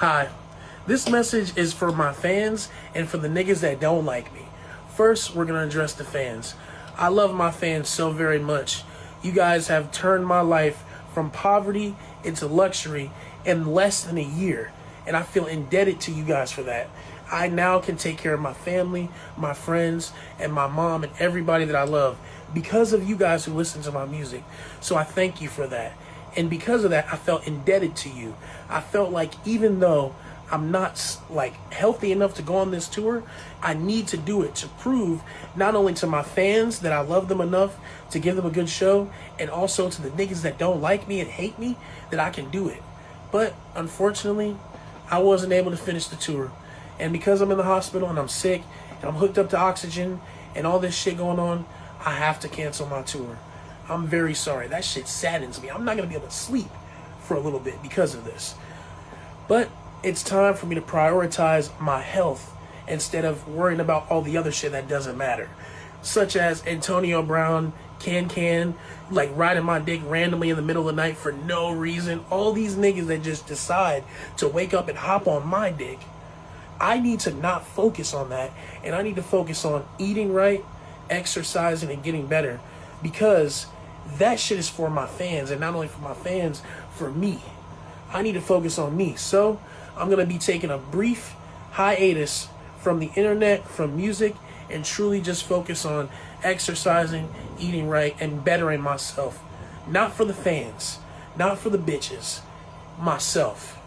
Hi, this message is for my fans and for the niggas that don't like me. First, we're gonna address the fans. I love my fans so very much. You guys have turned my life from poverty into luxury in less than a year, and I feel indebted to you guys for that. I now can take care of my family, my friends, and my mom and everybody that I love because of you guys who listen to my music. So I thank you for that. And because of that, I felt indebted to you. I felt like even though I'm not like healthy enough to go on this tour, I need to do it to prove not only to my fans that I love them enough to give them a good show, and also to the niggas that don't like me and hate me that I can do it. But unfortunately, I wasn't able to finish the tour. And because I'm in the hospital and I'm sick and I'm hooked up to oxygen and all this shit going on, I have to cancel my tour. I'm very sorry. That shit saddens me. I'm not going to be able to sleep for a little bit because of this. But it's time for me to prioritize my health instead of worrying about all the other shit that doesn't matter. Such as Antonio Brown, like riding my dick randomly in the middle of the night for no reason. All these niggas that just decide to wake up and hop on my dick. I need to not focus on that, and I need to focus on eating right, exercising, and getting better, because that shit is for my fans, and not only for my fans, for me. I need to focus on me. So I'm going to be taking a brief hiatus from the internet, from music, and truly just focus on exercising, eating right, and bettering myself. Not for the fans, not for the bitches, myself.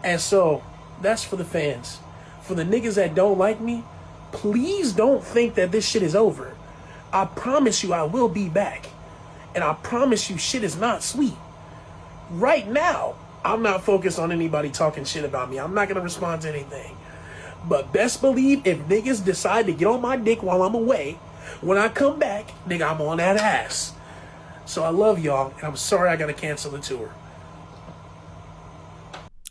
And so that's for the fans. For the niggas that don't like me, please don't think that this shit is over. I promise you I will be back. And I promise you shit is not sweet. Right now, I'm not focused on anybody talking shit about me. I'm not going to respond to anything. But best believe if niggas decide to get on my dick while I'm away, when I come back, nigga, I'm on that ass. So I love y'all, and I'm sorry I got to cancel the tour.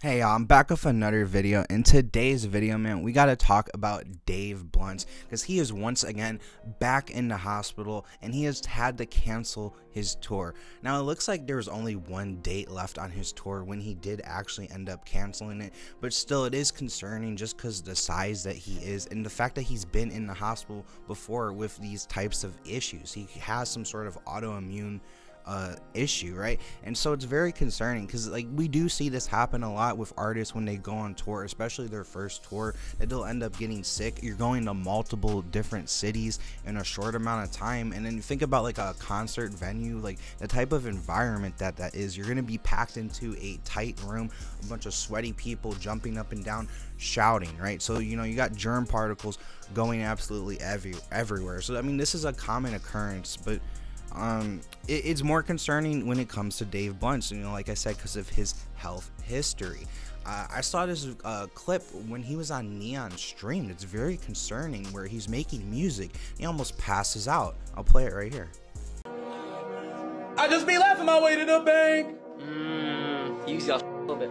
Hey y'all, I'm back with another video. In today's video, man, we got to talk about Dave Blunt, because he is once again back in the hospital and he has had to cancel his tour. Now it looks like there's only one date left on his tour when he did actually end up canceling it, but still it is concerning just because the size that he is and the fact that he's been in the hospital before with these types of issues. He has some sort of autoimmune issue, right? And so it's very concerning because like we do see this happen a lot with artists when they go on tour, especially their first tour, that they'll end up getting sick. You're going to multiple different cities in a short amount of time, and then you think about like a concert venue, like the type of environment that is. You're going to be packed into a tight room, a bunch of sweaty people jumping up and down shouting, right? So you know you got germ particles going absolutely everywhere. So I mean this is a common occurrence, but it's more concerning when it comes to Dave Blunt, you know, like I said, because of his health history. I saw this clip when he was on Neon Stream. It's very concerning where he's making music. He almost passes out. I'll play it right here. I just be laughing my way to the bank. Use your a little bit.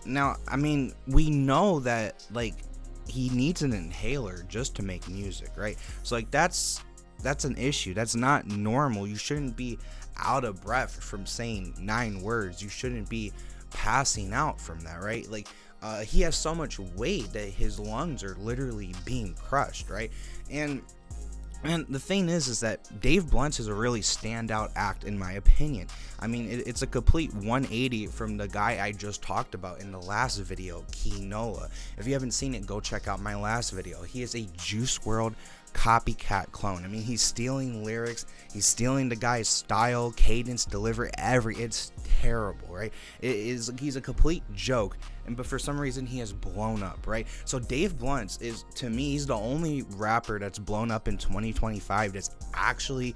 Now, I mean, we know that like he needs an inhaler just to make music, right? So like that's an issue. That's not normal. You shouldn't be out of breath from saying 9 words. You shouldn't be passing out from that, right? Like he has so much weight that his lungs are literally being crushed, right? And the thing is that Dave Blunt is a really standout act in my opinion. I mean, it's a complete 180 from the guy I just talked about in the last video, Kinoa. If you haven't seen it, go check out my last video. He is a Juice WRLD copycat clone. I mean, he's stealing lyrics, he's stealing the guy's style, cadence, delivery, it's terrible, right? He's a complete joke, but for some reason he has blown up, right? So Dave Blunt is, to me, he's the only rapper that's blown up in 2025 that's actually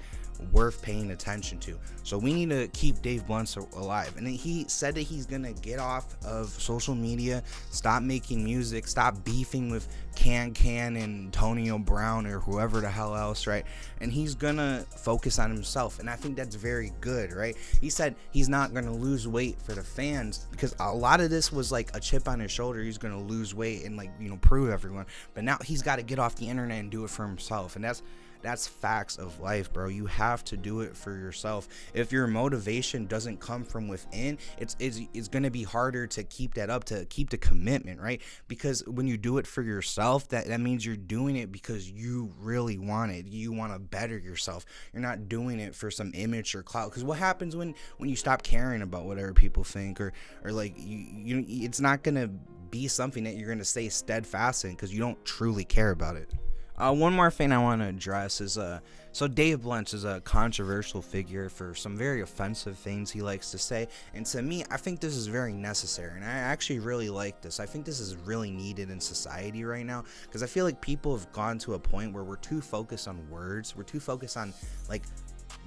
worth paying attention to. So we need to keep Dave Blunt alive. And he said that he's gonna get off of social media, stop making music, stop beefing with Can and Antonio Brown or whoever the hell else, right? And he's gonna focus on himself, and I think that's very good, right? He said he's not gonna lose weight for the fans because a lot of this was like a chip on his shoulder. He's gonna lose weight and, like, you know, prove everyone, but now he's got to get off the internet and do it for himself. And That's facts of life, bro. You have to do it for yourself. If your motivation doesn't come from within, it's going to be harder to keep that up, to keep the commitment, right? Because when you do it for yourself, that means you're doing it because you really want it. You want to better yourself. You're not doing it for some image or clout. Because what happens when you stop caring about whatever people think, or like you it's not going to be something that you're going to stay steadfast in because you don't truly care about it. One more thing I want to address is so Dave Blunt is a controversial figure for some very offensive things he likes to say, and to me, I think this is very necessary, and I actually really like this. I think this is really needed in society right now, because I feel like people have gone to a point where we're too focused on words, we're too focused on like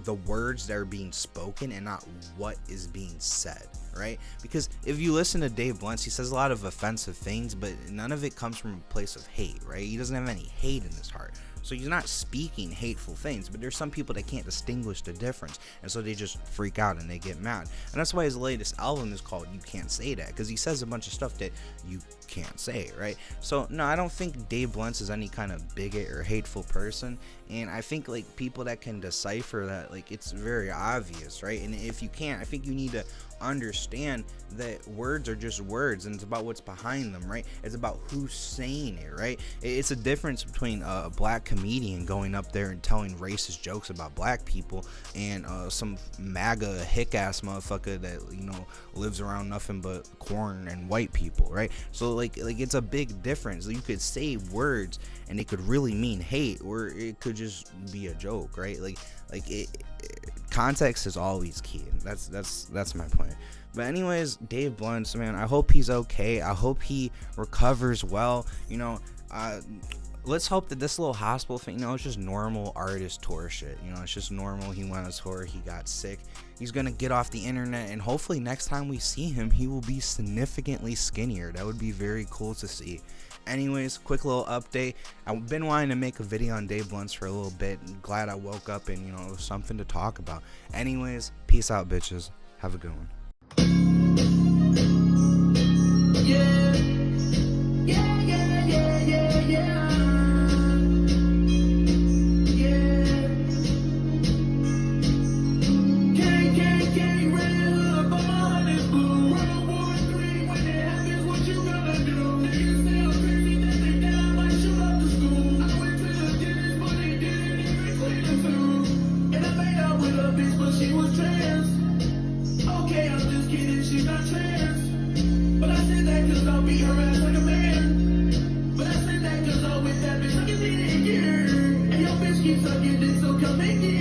the words that are being spoken and not what is being said, right? Because if you listen to Dave Blunt, he says a lot of offensive things, but none of it comes from a place of hate, right? He doesn't have any hate in his heart. So he's not speaking hateful things, but there's some people that can't distinguish the difference, and so they just freak out and they get mad. And that's why his latest album is called You Can't Say That, because he says a bunch of stuff that you can't say, right? So no, I don't think Dave Blunt is any kind of bigot or hateful person, and I think like people that can decipher that, like, it's very obvious, right? And if you can't, I think you need to understand that words are just words, and it's about what's behind them, right? It's about who's saying it, right? It's a difference between a black comedian going up there and telling racist jokes about black people and some MAGA hick ass motherfucker that, you know, lives around nothing but corn and white people, right? So like it's a big difference. You could say words and it could really mean hate, or it could just be a joke, right? Like context is always key. That's my point. But anyways, Dave Blunt, man, I hope he's okay. I hope he recovers well. You know, let's hope that this little hospital thing, you know, it's just normal artist tour shit. You know, it's just normal. He went on tour, he got sick. He's gonna get off the internet, and hopefully next time we see him, he will be significantly skinnier. That would be very cool to see. Anyways, quick little update. I've been wanting to make a video on Dave Blunt for a little bit. Glad I woke up and, you know, it was something to talk about. Anyways, peace out, bitches. Have a good one. Yeah. Yeah, yeah, yeah, yeah, yeah. Keep sucking dick, so come make it.